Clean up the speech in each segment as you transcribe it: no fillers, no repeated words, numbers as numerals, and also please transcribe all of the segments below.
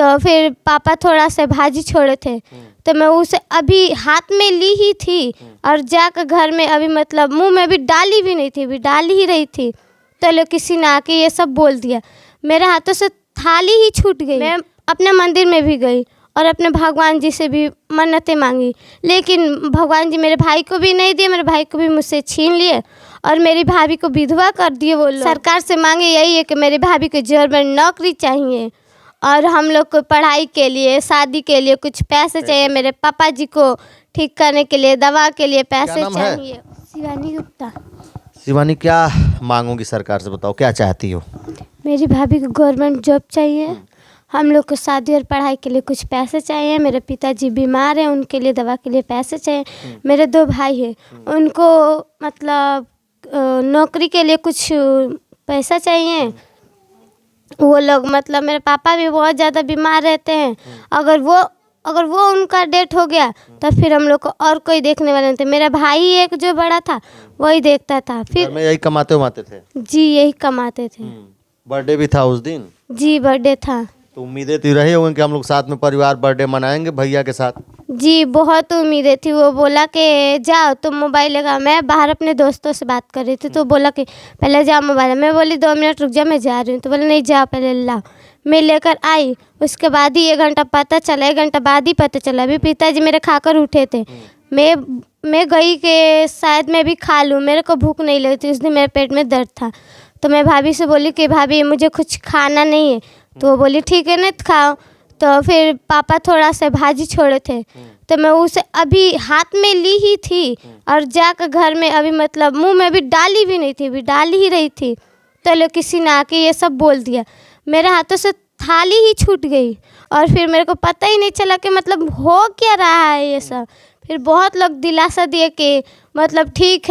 तो फिर पापा थोड़ा सा भाजी छोड़े थे, तो मैं उसे अभी हाथ में ली ही थी और जाकर घर में अभी मतलब मुंह में भी डाली भी नहीं थी, अभी डाल ही रही थी, तो लोग किसी ने आके ये सब बोल दिया। मेरे हाथों से थाली ही छूट गई। मैं अपने मंदिर में भी गई और अपने भगवान जी से भी मन्नतें मांगी, लेकिन भगवान जी मेरे भाई को भी नहीं दिए, मेरे भाई को भी मुझसे छीन लिए और मेरी भाभी को विधवा कर दिए वो लोग। सरकार से मांगे यही है कि मेरी भाभी को गवर्नमेंट नौकरी चाहिए और हम लोग को पढ़ाई के लिए, शादी के लिए कुछ पैसे चाहिए, मेरे पापा जी को ठीक करने के लिए, दवा के लिए पैसे चाहिए। शिवानी गुप्ता। शिवानी, क्या मांगोगी सरकार से, बताओ क्या चाहती हो? मेरी भाभी को गवर्नमेंट जॉब चाहिए, हम लोग को शादी और पढ़ाई के लिए कुछ पैसे चाहिए, मेरे पिताजी बीमार हैं उनके लिए दवा के लिए पैसे चाहिए, मेरे 2 भाई हैं उनको मतलब नौकरी के लिए कुछ पैसा चाहिए। वो लोग मतलब मेरे पापा भी बहुत ज़्यादा बीमार रहते हैं, अगर वो उनका डेथ हो गया तो फिर हम लोग को और कोई देखने वाला नहीं थे। मेरा भाई एक जो बड़ा था वही देखता था। फिर में यही कमाते थे? जी यही कमाते थे। बर्थडे भी था उस दिन? जी बर्थडे था। तो उम्मीदें तो रही होंगी कि हम लोग साथ में परिवार बर्थडे मनाएंगे भैया के साथ? जी बहुत उम्मीदें थी। वो बोला कि जाओ तुम मोबाइल लगा, मैं बाहर अपने दोस्तों से बात कर रही थी तो बोला कि पहले जाओ मोबाइल। मैं बोली 2 मिनट रुक जा, मैं जा रही हूँ। तो बोले नहीं जाओ पहले लाओ। मैं लेकर आई, उसके बाद ही 1 घंटा पता चला, 1 घंटा बाद ही पता चला। अभी पिताजी मेरे खाकर उठे थे। मैं गई कि शायद मैं भी खा लूँ, मेरे को भूख नहीं लगी थी उस दिन, मेरे पेट में दर्द था। तो मैं भाभी से बोली कि भाभी मुझे कुछ खाना नहीं है, तो वो बोली ठीक है नहीं खाओ। तो फिर पापा थोड़ा सा भाजी छोड़े थे, तो मैं उसे अभी हाथ में ली ही थी और जाकर घर में अभी मतलब मुंह में भी डाली भी नहीं थी, अभी डाल ही रही थी, तो लोग किसी ने आके ये सब बोल दिया। मेरे हाथों से थाली ही छूट गई और फिर मेरे को पता ही नहीं चला कि मतलब हो क्या रहा है ये सब। फिर बहुत लोग दिलासा दिए कि मतलब ठीक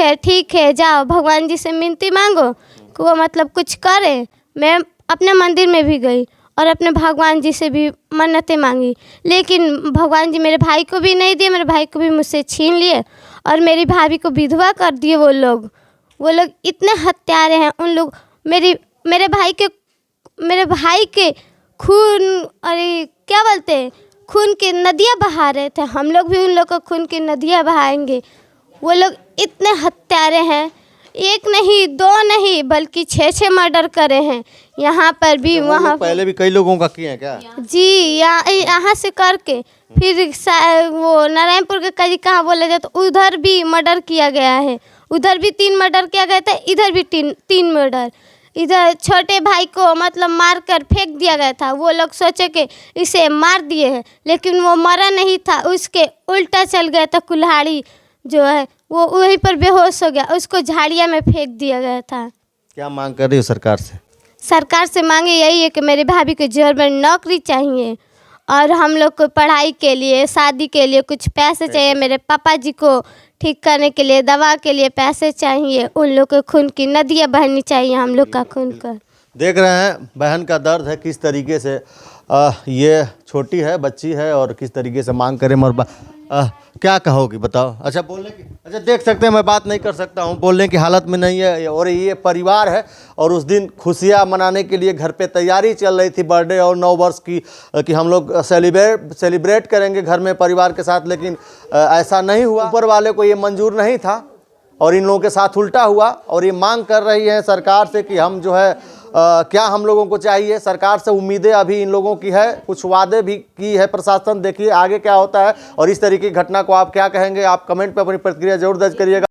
है जाओ भगवान जी से मिनती मांगो कि वो मतलब कुछ करे। मैं अपने मंदिर में भी गई और अपने भगवान जी से भी मन्नतें मांगी, लेकिन भगवान जी मेरे भाई को भी नहीं दिए, मेरे भाई को भी मुझसे छीन लिए और मेरी भाभी को विधवा कर दिए वो लोग। इतने हत्यारे हैं उन लोग। मेरे भाई के खून, अरे क्या बोलते हैं, खून की नदियाँ बहा रहे थे। हम लोग भी उन लोग को खून की नदियाँ बहाएंगे। वो लोग इतने हत्यारे हैं, 1 नहीं 2 नहीं बल्कि 6 मर्डर करे हैं यहाँ पर भी, वहाँ पहले भी कई लोगों का किए हैं क्या? जी यहाँ से करके फिर वो नारायणपुर के कहीं कहाँ बोले जाए तो उधर भी मर्डर किया गया है, उधर भी 3 मर्डर किया गया था, इधर भी 3 मर्डर। इधर छोटे भाई को मतलब मार कर फेंक दिया गया था। वो लोग सोचे कि इसे मार दिए हैं, लेकिन वो मरा नहीं था, उसके उल्टा चल गया था। कुल्हाड़ी जो है वो वहीं पर बेहोश हो गया, उसको झाड़िया में फेंक दिया गया था। क्या मांग कर रही हो सरकार से? सरकार से मांगे यही है कि मेरी भाभी को गवर्नमेंट नौकरी चाहिए और हम लोग को पढ़ाई के लिए, शादी के लिए कुछ पैसे चाहिए, मेरे पापा जी को ठीक करने के लिए, दवा के लिए पैसे चाहिए। उन लोग के खून की नदियाँ बहनी चाहिए, हम लोग का खून का। देख रहे हैं बहन का दर्द है, किस तरीके से ये छोटी है, बच्ची है और किस तरीके से मांग करें। और क्या कहोगी बताओ? अच्छा देख सकते हैं, मैं बात नहीं कर सकता हूँ, बोलने की हालत में नहीं है। और ये परिवार है और उस दिन खुशियाँ मनाने के लिए घर पे तैयारी चल रही थी बर्थडे और 9 वर्ष की, कि हम लोग सेलिब्रेट करेंगे घर में परिवार के साथ, लेकिन ऐसा नहीं हुआ। ऊपर वाले को ये मंजूर नहीं था और इन लोगों के साथ उल्टा हुआ। और ये मांग कर रही है सरकार से कि हम जो है क्या हम लोगों को चाहिए। सरकार से उम्मीदें अभी इन लोगों की है, कुछ वादे भी की है प्रशासन, देखिए आगे क्या होता है। और इस तरीके की घटना को आप क्या कहेंगे? आप कमेंट पर अपनी प्रतिक्रिया जरूर दर्ज करिएगा।